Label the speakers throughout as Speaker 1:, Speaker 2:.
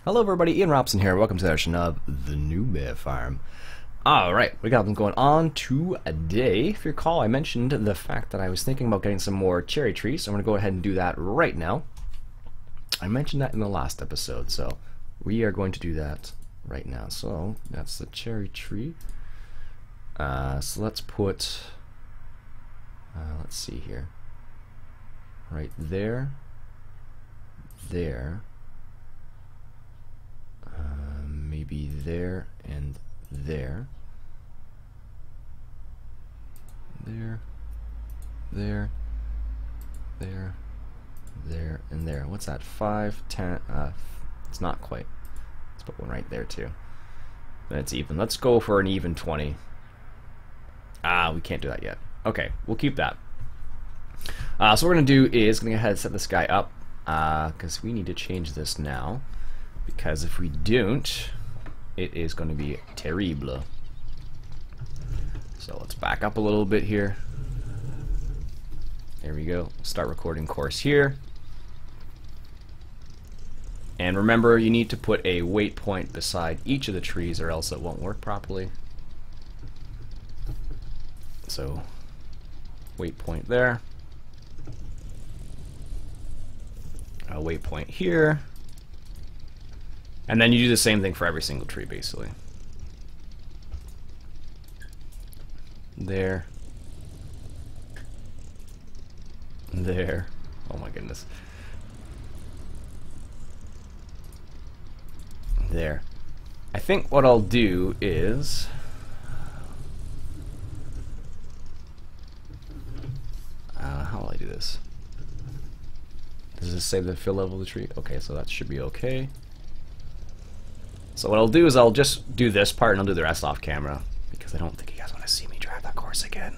Speaker 1: Hello everybody, Iain Robson here. Welcome to the edition of the Newbie Farm. Alright, we got them going on today. If you recall, I mentioned the fact that I was thinking about getting some more cherry trees, so I'm going to go ahead and do that right now. I mentioned that in the last episode, so we are going to do that right now. So, that's the cherry tree. So let's put, let's see here. Right there. There. Maybe there and there. There, there, there, there, and there. What's that? 5, 10, it's not quite. Let's put one right there too. Then it's even. Let's go for an even 20. We can't do that yet. Okay, we'll keep that. So what we're going to do is going to go ahead and set this guy up, because we need to change this now. Because if we don't, it is going to be terrible. So let's back up a little bit here. There we go. Start recording course here. And remember, you need to put a waypoint beside each of the trees or else it won't work properly. So, waypoint there. A waypoint here. And then you do the same thing for every single tree, basically. There. There. Oh my goodness. There. I think what I'll do is... how will I do this? Does this say the fill level of the tree? Okay, so that should be okay. So what I'll do is I'll just do this part and I'll do the rest off camera because I don't think you guys want to see me drive that course again.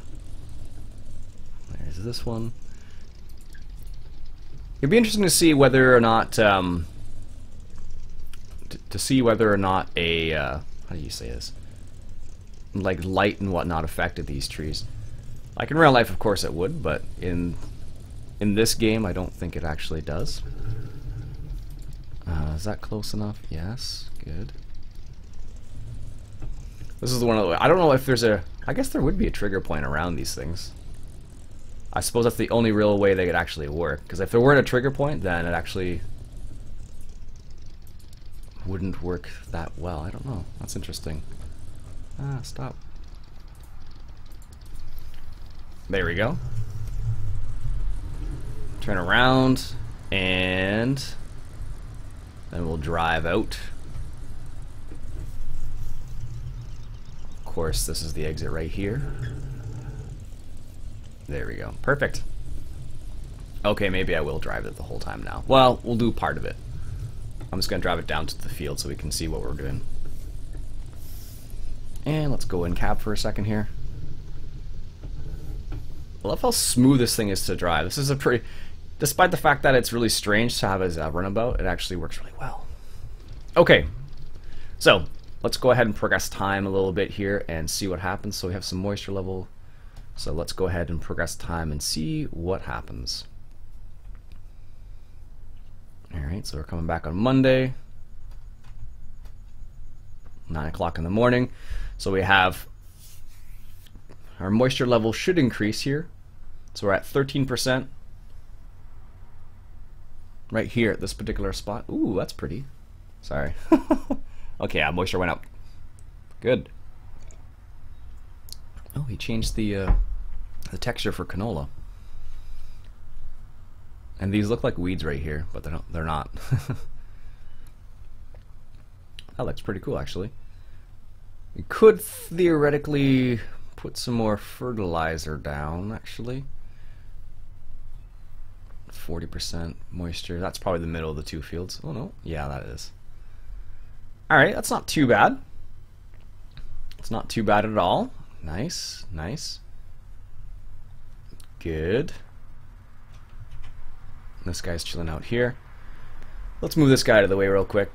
Speaker 1: There's this one. It'd be interesting to see whether or not to see whether or not a how do you say this? Like light and whatnot affected these trees. Like in real life, of course it would, but in this game, I don't think it actually does. Is that close enough? Yes. Good. This is the one. I don't know if there's a... I guess there would be a trigger point around these things. I suppose that's the only real way they could actually work. Because if there weren't a trigger point, then it actually wouldn't work that well. I don't know. That's interesting. Stop. There we go. Turn around, and then we'll drive out. Of course, this is the exit right here. There we go. Perfect. Okay, maybe I will drive it the whole time now. Well, we'll do part of it. I'm just going to drive it down to the field so we can see what we're doing. And let's go in cab for a second here. I love how smooth this thing is to drive. This is a pretty... Despite the fact that it's really strange to have as a runabout, it actually works really well. Okay, so let's go ahead and progress time a little bit here and see what happens. So we have some moisture level. So let's go ahead and progress time and see what happens. Alright, so we're coming back on Monday. 9 o'clock in the morning. So we have our moisture level should increase here. So we're at 13%. Right here at this particular spot. Ooh, that's pretty. Sorry. Okay, yeah, moisture went up. Good. Oh, he changed the texture for canola. And these look like weeds right here, but they're not. That looks pretty cool, actually. We could theoretically put some more fertilizer down, actually. 40% moisture. That's probably the middle of the two fields. Oh no. Yeah, that is. Alright, that's not too bad. It's not too bad at all. Nice, nice. Good. This guy's chilling out here. Let's move this guy out of the way real quick.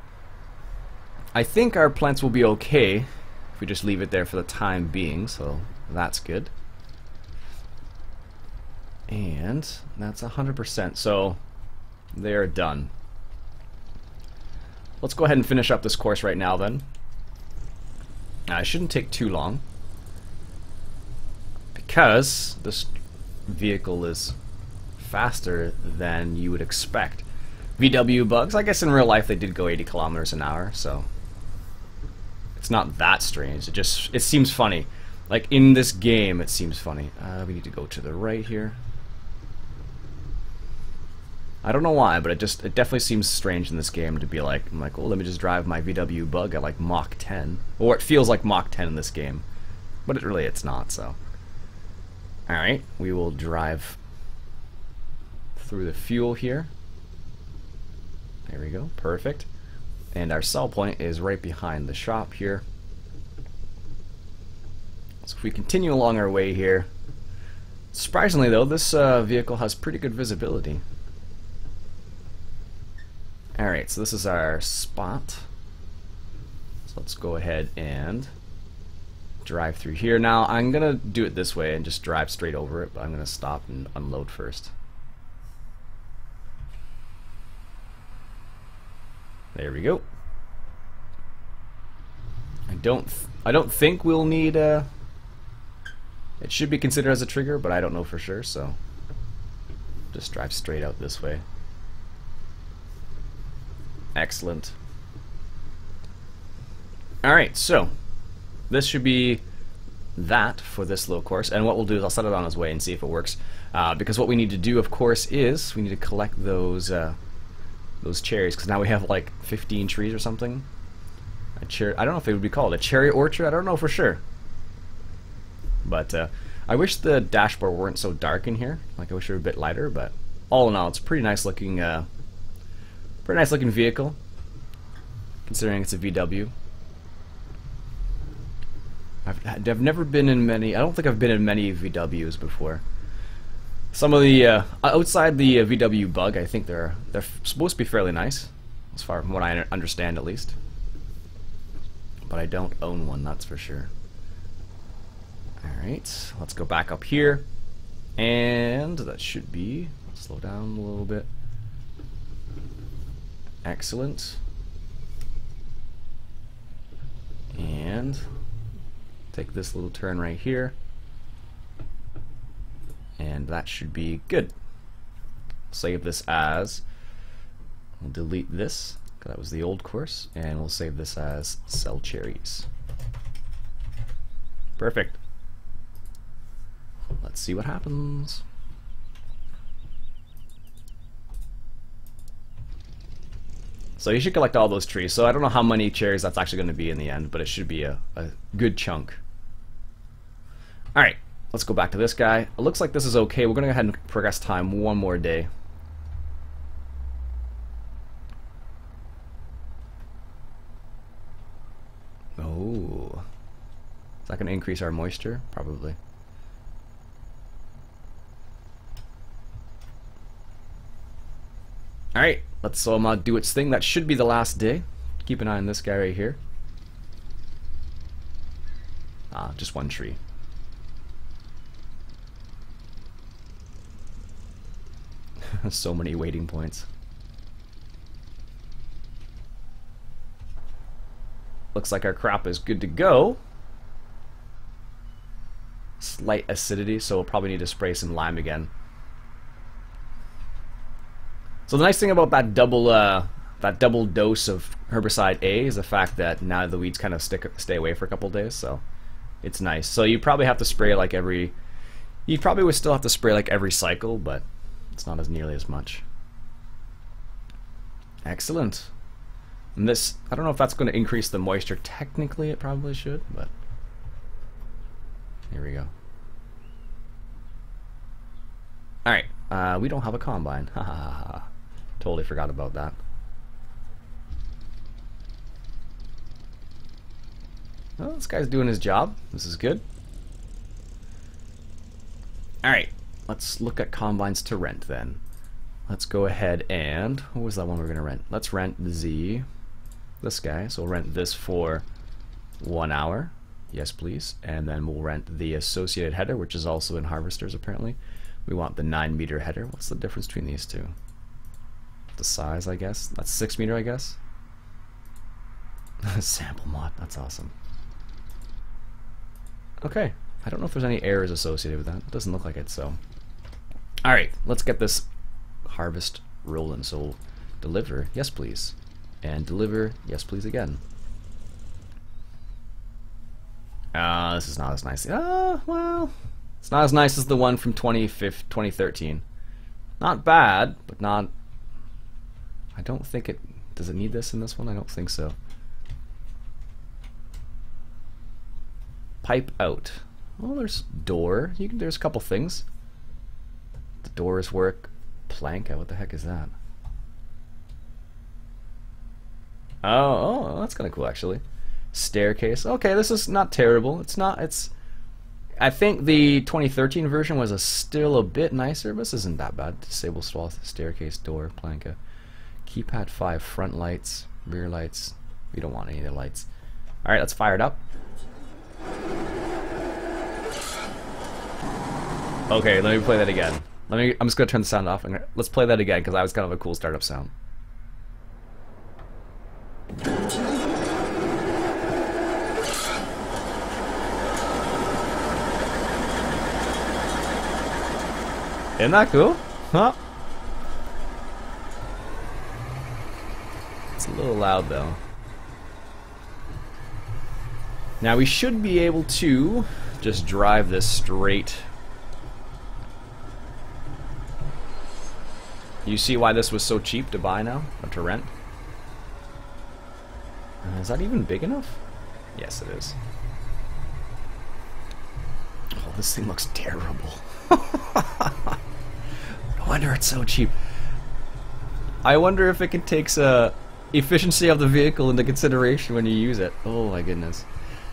Speaker 1: I think our plants will be okay if we just leave it there for the time being, so that's good. And that's 100%, so they're done. let's go ahead and finish up this course right now then. It shouldn't take too long, because this vehicle is faster than you would expect. VW bugs, I guess in real life they did go 80 kilometers an hour, so it's not that strange. It seems funny. Like in this game, it seems funny. We need to go to the right here. I don't know why, but it definitely seems strange in this game to be like, I'm like, oh, let me just drive my VW bug at like Mach 10, or it feels like Mach 10 in this game, but it's not. So, all right, we will drive through the fuel here. There we go, perfect. And our sell point is right behind the shop here. So if we continue along our way here, surprisingly though, this vehicle has pretty good visibility. Alright, so this is our spot. So let's go ahead and drive through here. Now I'm gonna do it this way and just drive straight over it, but I'm gonna stop and unload first. There we go. I don't think we'll need it should be considered as a trigger, but I don't know for sure, so just drive straight out this way. Excellent. Alright, so this should be that for this little course, and what we'll do is I'll set it on its way and see if it works, because what we need to do, of course, is we need to collect those cherries, because now we have like 15 trees or something. I don't know if it would be called a cherry orchard, I don't know for sure. But I wish the dashboard weren't so dark in here. Like I wish it were a bit lighter, but all in all, it's a pretty nice looking vehicle, considering it's a VW. I've never been in many. I don't think I've been in many VWs before. Some of the outside the VW Bug, I think they're supposed to be fairly nice, as far from what I understand at least. But I don't own one, that's for sure. All right, let's go back up here, and that should be. Slow down a little bit. Excellent. And take this little turn right here, and that should be good. Save this as, we'll delete this, because that was the old course, and we'll save this as sell cherries. Perfect. Let's see what happens. So you should collect all those trees. So I don't know how many cherries that's actually going to be in the end, but it should be a good chunk. Alright, let's go back to this guy. It looks like this is okay. We're going to go ahead and progress time one more day. Oh. Is that going to increase our moisture? Probably. Alright, let's do its thing. That should be the last day. Keep an eye on this guy right here. Just one tree. So many waiting points. Looks like our crop is good to go. Slight acidity, so we'll probably need to spray some lime again. So the nice thing about that double dose of herbicide A is the fact that now the weeds kind of stay away for a couple days, so it's nice. So you probably have to spray like you probably would still have to spray like every cycle, but it's not as nearly as much. Excellent. And this, I don't know if that's going to increase the moisture. Technically, it probably should, but here we go. All right, we don't have a combine. Ha ha ha ha. Totally forgot about that. Well, this guy's doing his job. This is good. Alright, let's look at combines to rent then. Let's go ahead and, what was that one we're going to rent? Let's rent this guy. So we'll rent this for 1 hour. Yes, please. And then we'll rent the associated header, which is also in harvesters apparently. We want the 9-meter header. What's the difference between these two? The size, I guess. That's 6 meter, I guess. Sample mod, that's awesome. Okay, I don't know if there's any errors associated with that. It doesn't look like it, so. Alright, let's get this harvest rolling. So, deliver, yes please. And deliver, yes please again. This is not as nice. Well, it's not as nice as the one from 2013. Not bad, but not... I don't think it... Does it need this in this one? I don't think so. Pipe out. Oh, there's door. There's a couple things. The doors work. Plank. What the heck is that? Oh, that's kind of cool actually. Staircase. Okay, this is not terrible. It's not. It's. I think the 2013 version was still a bit nicer, but this isn't that bad. Disable swath, staircase, door, planka. Keypad 5, front lights, rear lights. We don't want any of the lights. All right, let's fire it up. Okay, let me play that again. I'm just gonna turn the sound off. Let's play that again because that was kind of a cool startup sound. Isn't that cool? Huh? It's a little loud though. Now we should be able to just drive this straight. You see why this was so cheap to buy now, or to rent? Is that even big enough? Yes, it is. Oh, this thing looks terrible. No wonder it's so cheap. I wonder if it can take efficiency of the vehicle into consideration when you use it. Oh my goodness.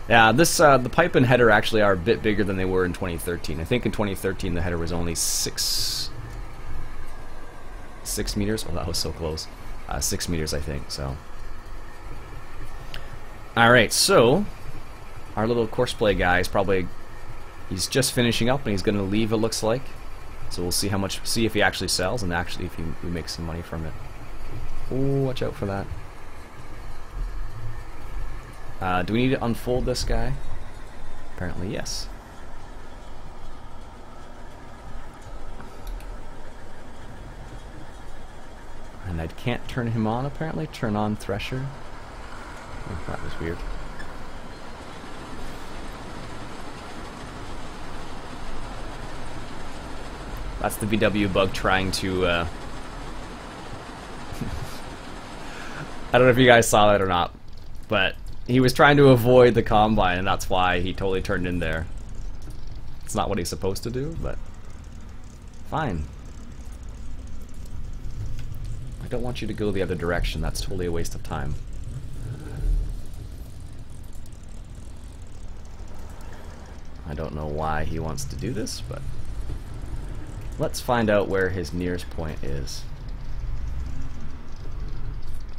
Speaker 1: Yeah, this the pipe and header actually are a bit bigger than they were in 2013. I think in 2013 the header was only 6 meters. Oh, that was so close. 6 meters, I think. So. All right, so our little courseplay guy is he's just finishing up and he's going to leave. It looks like. So we'll see see if he actually sells and actually if we make some money from it. Oh, watch out for that. Do we need to unfold this guy? Apparently, yes. And I can't turn him on, apparently. Turn on Thresher. Oh, that was weird. That's the VW bug trying to... I don't know if you guys saw that or not, but he was trying to avoid the combine, and that's why he totally turned in there. It's not what he's supposed to do, but fine. I don't want you to go the other direction. That's totally a waste of time. I don't know why he wants to do this, but let's find out where his nearest point is.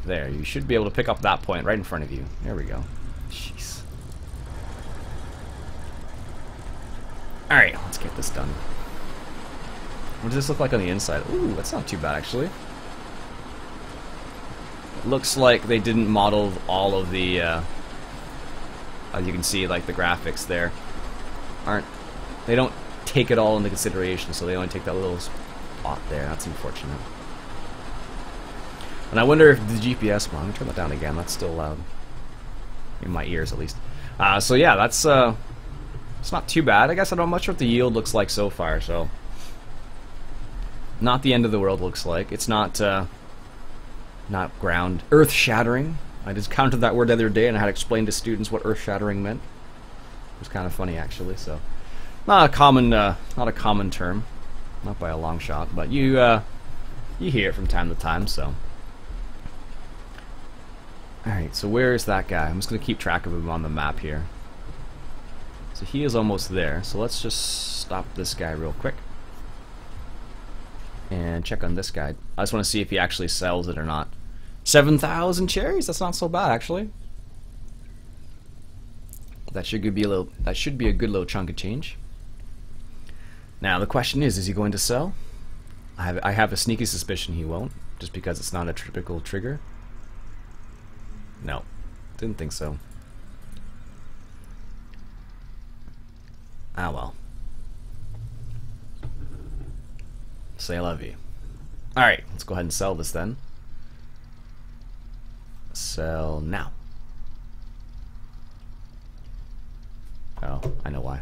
Speaker 1: There, you should be able to pick up that point right in front of you. There we go. Jeez. Alright, let's get this done. What does this look like on the inside? Ooh, that's not too bad actually. It looks like they didn't model all of the, as you can see, like the graphics there they don't take it all into consideration, so they only take that little spot there. That's unfortunate. And I wonder if the GPS... Well, I'm going to turn that down again. That's still loud. In my ears, at least. So yeah, that's... it's not too bad. I guess I don't know much what the yield looks like so far, so... Not the end of the world looks like. It's not... not earth-shattering. I just counted that word the other day, and I had to explain to students what earth-shattering meant. It was kind of funny, actually, so... Not a common term. Not by a long shot, but you hear it from time to time, so... Alright, so where is that guy? I'm just going to keep track of him on the map here. So he is almost there, so let's just stop this guy real quick. And check on this guy. I just want to see if he actually sells it or not. 7,000 cherries? That's not so bad, actually. That should be a good little chunk of change. Now the question is he going to sell? I have a sneaky suspicion he won't, just because it's not a typical trigger. No. Didn't think so. Ah well. C'est la vie. Alright, let's go ahead and sell this then. Sell now. Oh, I know why.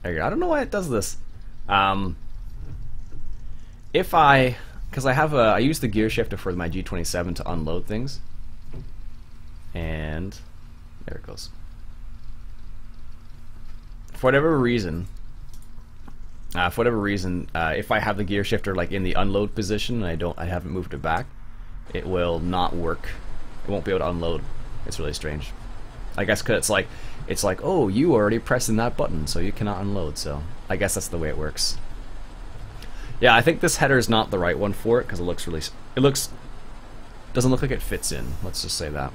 Speaker 1: There you go. I don't know why it does this. If I... Because I use the gear shifter for my G27 to unload things. And... there it goes. For whatever reason, if I have the gear shifter like in the unload position and I haven't moved it back, it will not work. It won't be able to unload. It's really strange. I guess because it's like, oh, you already pressing that button, so you cannot unload. So I guess that's the way it works. Yeah, I think this header is not the right one for it because it looks doesn't look like it fits in. Let's just say that.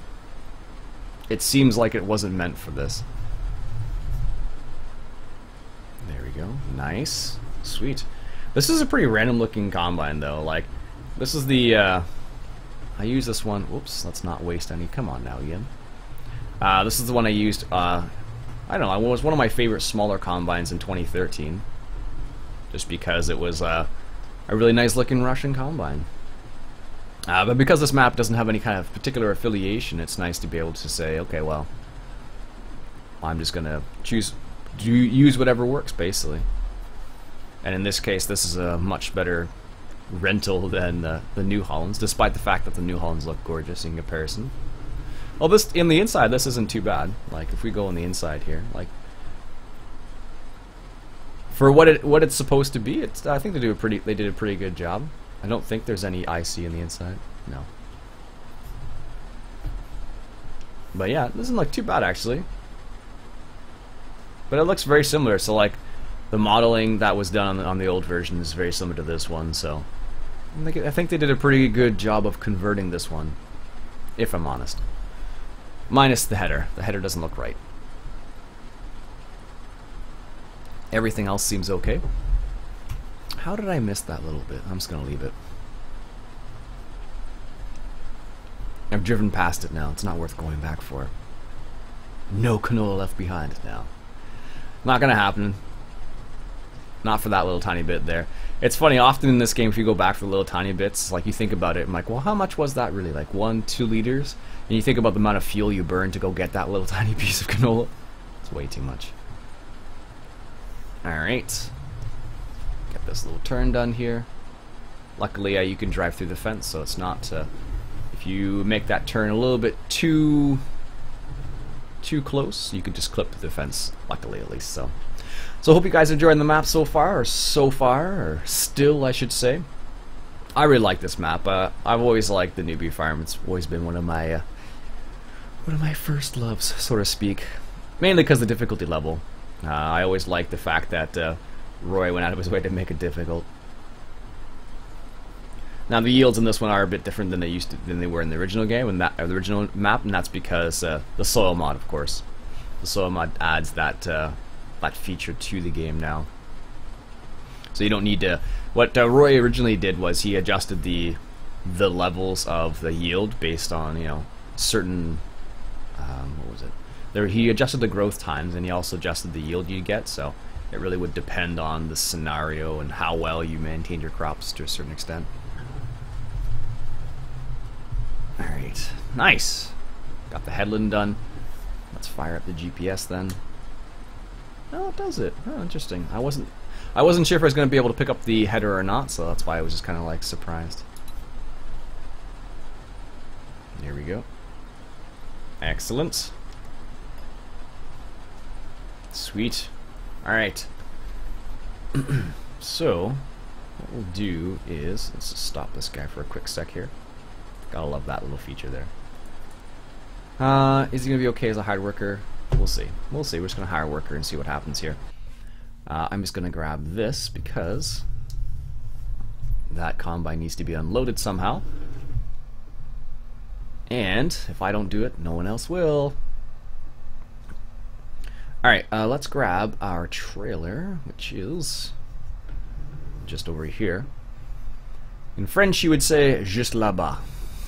Speaker 1: It seems like it wasn't meant for this. There we go. Nice. Sweet. This is a pretty random looking combine though. Like, this is the, I use this one. Whoops, let's not waste any. Come on now, Iain. This is the one I used, I don't know, it was one of my favorite smaller combines in 2013. Just because it was a really nice looking Russian combine. But because this map doesn't have any kind of particular affiliation, it's nice to be able to say, okay, well, I'm just gonna use whatever works, basically. And in this case, this is a much better rental than the New Hollands, despite the fact that the New Hollands look gorgeous in comparison. Well, this in the inside, this isn't too bad. Like, if we go on the inside here, like, for what it's supposed to be, I think they did a pretty good job. I don't think there's any IC in the inside. No. But yeah, it doesn't look too bad actually. But it looks very similar. So like, the modeling that was done on the old version is very similar to this one. So I think they did a pretty good job of converting this one, if I'm honest. Minus the header. The header doesn't look right. Everything else seems okay. How did I miss that little bit? I'm just going to leave it. I've driven past it now. It's not worth going back for. No canola left behind now. Not going to happen. Not for that little tiny bit there. It's funny, often in this game, if you go back for the little tiny bits, like you think about it, I'm like, well, how much was that really? Like 1-2 liters? And you think about the amount of fuel you burn to go get that little tiny piece of canola. It's way too much. Alright. Get this little turn done here. Luckily, you can drive through the fence, so it's not... if you make that turn a little bit too close, you can just clip the fence, luckily at least. So hope you guys are enjoying the map so far, or still, I should say. I really like this map. I've always liked the Newbie Farm. It's always been one of my first loves, so to speak. Mainly because of the difficulty level. I always liked the fact that Roy went out of his way to make it difficult. Now the yields in this one are a bit different than they were in the original game and the original map, and that's because the soil mod, of course. The soil mod adds that feature to the game now. So you don't need to. What Roy originally did was he adjusted the levels of the yield based on, you know, certain what was it? He adjusted the growth times, and he also adjusted the yield you get. So it really would depend on the scenario and how well you maintain your crops to a certain extent. Alright, nice. Got the headland done. Let's fire up the GPS then. Oh, it does it. Oh, interesting. I wasn't sure if I was going to be able to pick up the header or not, so that's why I was just kind of like surprised. There we go. Excellent. Sweet. Alright. So, what we'll do is, let's just stop this guy for a quick sec here. Gotta love that little feature there. Is he gonna be okay as a hired worker? We'll see. We'll see. We're just gonna hire a worker and see what happens here. I'm just gonna grab this because that combine needs to be unloaded somehow. And if I don't do it, no one else will. Alright, let's grab our trailer, which is just over here. In French, you would say juste là-bas.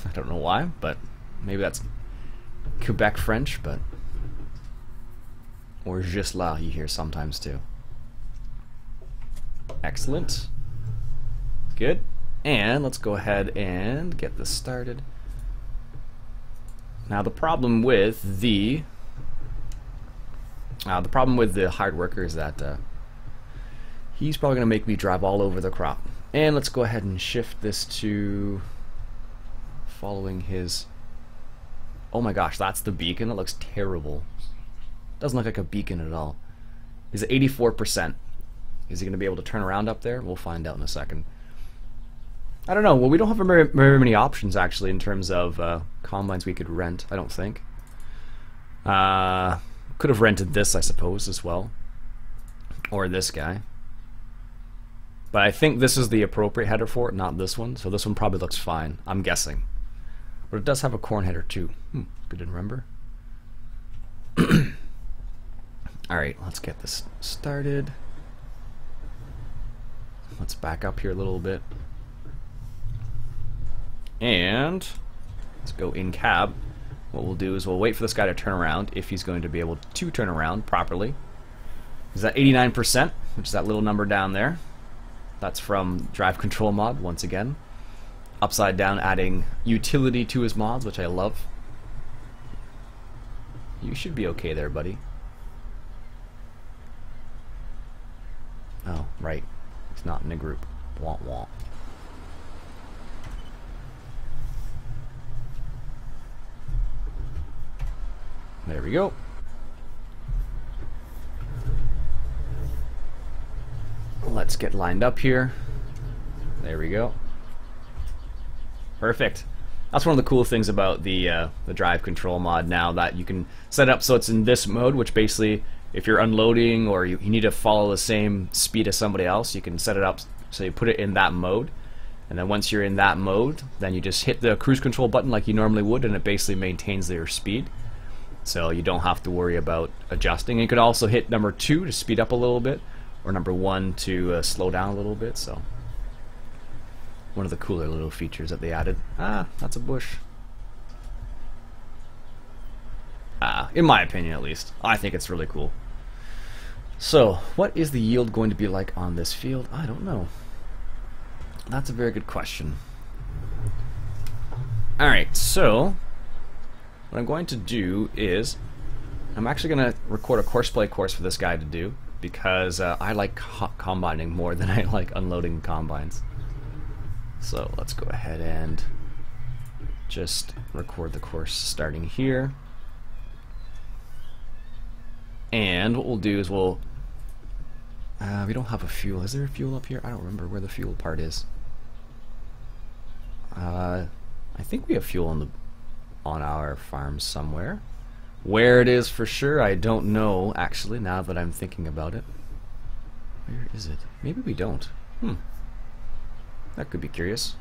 Speaker 1: I don't know why, but Maybe that's Quebec French, but... Or juste là, you hear sometimes too. Excellent. Good. And let's go ahead and get this started. Now the problem with the hard worker is that he's probably going to make me drive all over the crop. And let's go ahead and shift this to following his... Oh my gosh, that's the beacon. That looks terrible. Doesn't look like a beacon at all. He's at 84%. Is he going to be able to turn around up there? We'll find out in a second. I don't know. Well, we don't have very many options, actually, in terms of combines we could rent, I don't think. Could have rented this, I suppose, as well. Or this guy. But I think this is the appropriate header for it, not this one. So this one probably looks fine, I'm guessing. But it does have a corn header, too. Good to remember. Alright, let's get this started. Let's back up here a little bit. And let's go in cab. What we'll do is we'll wait for this guy to turn around, if he's going to be able to turn around properly. Is that 89%, which is that little number down there. That's from Drive Control mod, once again. Upside down, adding utility to his mods, which I love. You should be okay there, buddy. Oh, right. He's not in a group. Womp womp. There we go. Let's get lined up here. There we go. Perfect. That's one of the cool things about the Drive Control mod now, that you can set it up so it's in this mode, which basically, if you're unloading or you need to follow the same speed as somebody else, you can set it up so you put it in that mode. And then once you're in that mode, then you just hit the cruise control button like you normally would, and it basically maintains your speed. So you don't have to worry about adjusting. And you could also hit number 2 to speed up a little bit, or number 1 to slow down a little bit. So one of the cooler little features that they added. Ah, that's a bush. In my opinion, at least. I think it's really cool. So, what is the yield going to be like on this field? I don't know. That's a very good question. Alright, so what I'm going to do is I'm actually going to record a courseplay course for this guy to do, because I like combining more than I like unloading combines. So let's go ahead and just record the course starting here. And what we'll do is we don't have a fuel. Is there a fuel up here? I don't remember where the fuel part is. I think we have fuel on our farm somewhere. Where it is for sure, I don't know, actually, now that I'm thinking about it. Where is it? Maybe we don't. That could be curious.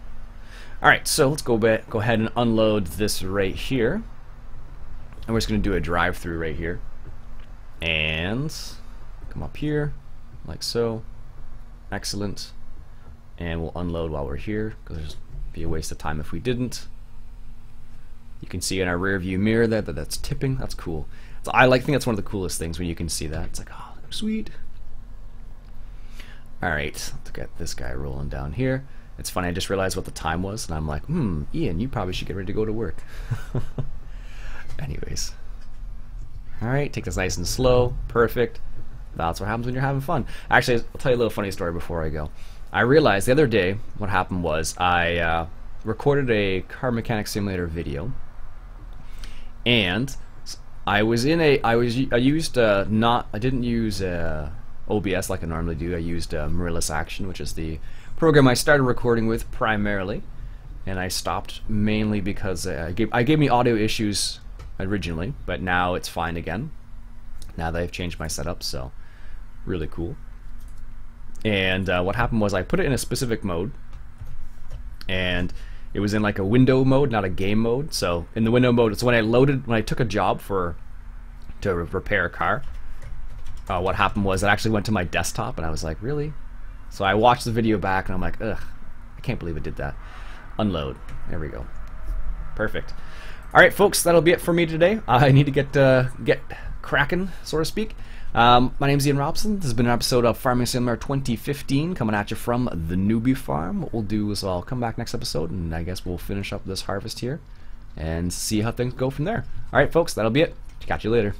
Speaker 1: Alright, so let's go ahead and unload this right here. And we're just going to do a drive-through right here. And come up here, like so. Excellent. And we'll unload while we're here, because there's be a waste of time if we didn't. You can see in our rear view mirror there that that's tipping. That's cool. So I think that's one of the coolest things when you can see that. It's like, oh, sweet. Alright, let's get this guy rolling down here. It's funny, I just realized what the time was, and I'm like, Ian, you probably should get ready to go to work. Anyways. Alright, take this nice and slow. Perfect. That's what happens when you're having fun. Actually, I'll tell you a little funny story before I go. I realized the other day what happened was I recorded a car mechanic simulator video, and I didn't use OBS like I normally do. I used Mirrorless Action, which is the program I started recording with primarily, and I stopped mainly because I gave me audio issues originally, but now it's fine again. Now that I've changed my setup, so really cool. And what happened was I put it in a specific mode, and it was in like a window mode, not a game mode. So in the window mode, it's when I took a job to repair a car. What happened was it actually went to my desktop, and I was like, really? So I watched the video back, and I'm like, ugh, I can't believe it did that. Unload. There we go. Perfect. Alright folks, that'll be it for me today. I need to get cracking, so to speak. My name's Iain Robson. This has been an episode of Farming Simulator 2015 coming at you from the Newbie Farm. What we'll do is I'll come back next episode and I guess we'll finish up this harvest here and see how things go from there. Alright folks, that'll be it. Catch you later.